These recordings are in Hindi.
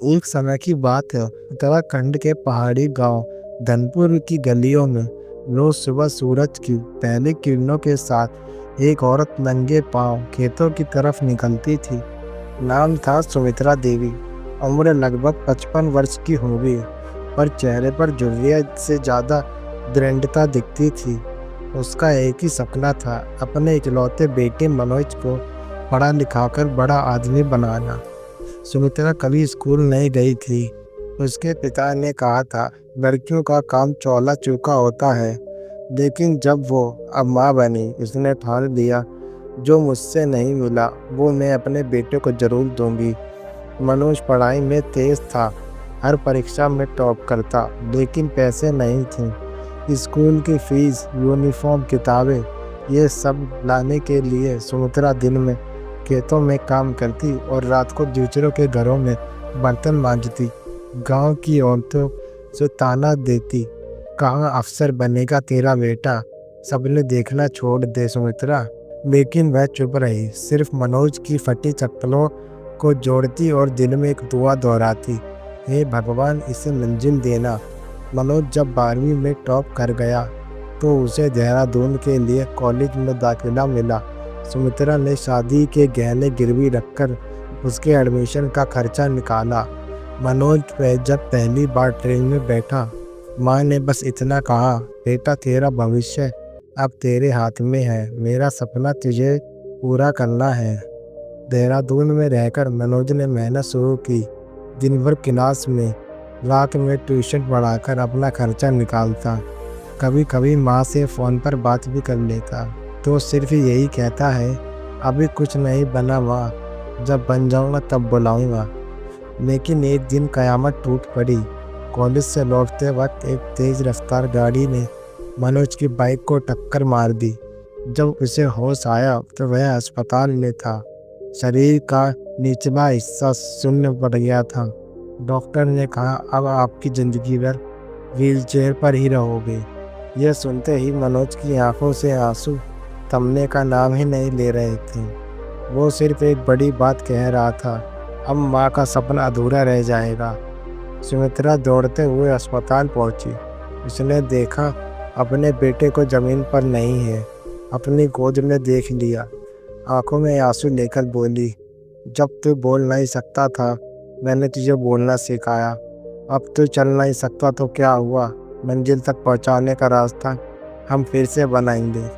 एक समय की बात है, उत्तराखंड के पहाड़ी गांव धनपुर की गलियों में रोज सुबह सूरज की पहली किरणों के साथ एक औरत नंगे पांव खेतों की तरफ निकलती थी। नाम था सुमित्रा देवी। उम्र लगभग 55 वर्ष की होगी, पर चेहरे पर जरूरत से ज़्यादा दृढ़ता दिखती थी। उसका एक ही सपना था, अपने इकलौते बेटे मनोज को पढ़ा लिखाकर बड़ा आदमी बनाना। सुमित्रा कभी स्कूल नहीं गई थी। उसके पिता ने कहा था, लड़कियों का काम चौला चूका होता है। लेकिन जब वो अब माँ बनी, उसने ठान लिया, जो मुझसे नहीं मिला वो मैं अपने बेटे को जरूर दूंगी। मनोज पढ़ाई में तेज था, हर परीक्षा में टॉप करता, लेकिन पैसे नहीं थे। स्कूल की फीस, यूनिफॉर्म, किताबें, ये सब लाने के लिए सुमित्रा दिन में खेतों में काम करती और रात को दूसरों के घरों में बर्तन मांजती। गांव की औरतों से ताना देती, कहाँ अफसर बनेगा तेरा बेटा, सबने देखना छोड़ दे सुमित्रा। लेकिन वह चुप रही, सिर्फ मनोज की फटी चप्पलों को जोड़ती और दिल में एक दुआ दोहराती, हे भगवान इसे मंजिल देना। मनोज जब 12वीं में टॉप कर गया तो उसे देहरादून के लिए कॉलेज में दाखिला मिला। सुमित्रा ने शादी के गहने गिरवी रखकर उसके एडमिशन का खर्चा निकाला। मनोज जब पहली बार ट्रेन में बैठा, माँ ने बस इतना कहा, बेटा तेरा भविष्य अब तेरे हाथ में है, मेरा सपना तुझे पूरा करना है। देहरादून में रहकर मनोज ने मेहनत शुरू की। दिन भर क्लास में, रात में ट्यूशन पढ़ाकर अपना खर्चा निकालता। कभी कभी माँ से फ़ोन पर बात भी कर लेता, तो सिर्फ यही कहता है, अभी कुछ नहीं बना माँ, जब बन जाऊँगा तब बुलाऊँगा। लेकिन एक दिन कयामत टूट पड़ी। कॉलेज से लौटते वक्त एक तेज़ रफ्तार गाड़ी ने मनोज की बाइक को टक्कर मार दी। जब उसे होश आया तो वह अस्पताल में था। शरीर का निचला हिस्सा शून्य पड़ गया था। डॉक्टर ने कहा, अब आपकी ज़िंदगी भर व्हीलचेयर पर ही रहोगे। यह सुनते ही मनोज की आंखों से आंसू थमने का नाम ही नहीं ले रहे थे। वो सिर्फ एक बड़ी बात कह रहा था, अब माँ का सपना अधूरा रह जाएगा। सुमित्रा दौड़ते हुए अस्पताल पहुंची। उसने देखा अपने बेटे को ज़मीन पर नहीं है, अपनी गोद में देख लिया। आंखों में आंसू लेकर बोली, जब तू बोल नहीं सकता था मैंने तुझे बोलना सिखाया, अब तू चल नहीं सकता तो क्या हुआ, मंजिल तक पहुंचाने का रास्ता हम फिर से बनाएंगे।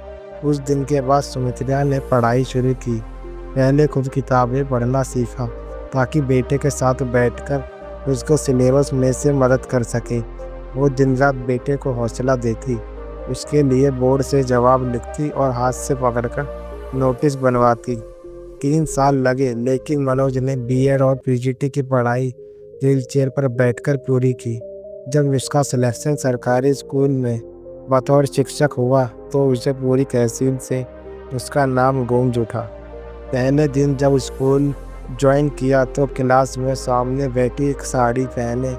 उस दिन के बाद सुमित्रा ने पढ़ाई शुरू की। पहले खुद किताबें पढ़ना सीखा, ताकि बेटे के साथ बैठकर उसको सिलेबस में से मदद कर सके। वो दिन रात बेटे को हौसला देती, उसके लिए बोर्ड से जवाब लिखती और हाथ से पकड़कर नोटिस बनवाती। 3 साल लगे, लेकिन मनोज ने बीएड और पीजीटी की पढ़ाई व्हीलचेयर पर बैठकर पूरी की। जब उसका सिलेक्शन सरकारी स्कूल में बतौर शिक्षक हुआ तो उसे पूरी तहसील से उसका नाम गूंज उठा। पहले दिन जब स्कूल ज्वाइन किया तो क्लास में सामने बैठी एक साड़ी पहने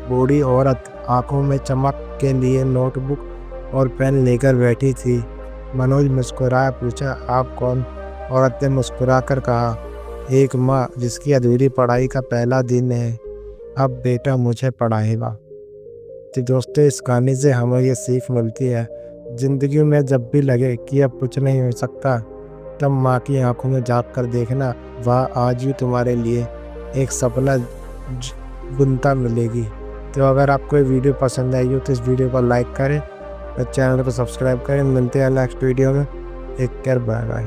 बूढ़ी औरत आंखों में चमक के लिए नोटबुक और पेन लेकर बैठी थी। मनोज मुस्कुराया, पूछा, आप कौन? औरत ने मुस्कुरा कर कहा, एक माँ जिसकी अधूरी पढ़ाई का पहला दिन है, अब बेटा मुझे पढ़ाएगा। तो दोस्तों, इस कहानी से हमें ये सीख मिलती है, ज़िंदगी में जब भी लगे कि अब कुछ नहीं हो सकता, तब माँ की आंखों में झाँक कर देखना, वह आज भी तुम्हारे लिए एक सपना बुनता मिलेगी। तो अगर आपको ये वीडियो पसंद आई हो तो इस वीडियो को लाइक करें और चैनल को सब्सक्राइब करें। मिलते हैं नेक्स्ट वीडियो में। Take care, bye bye.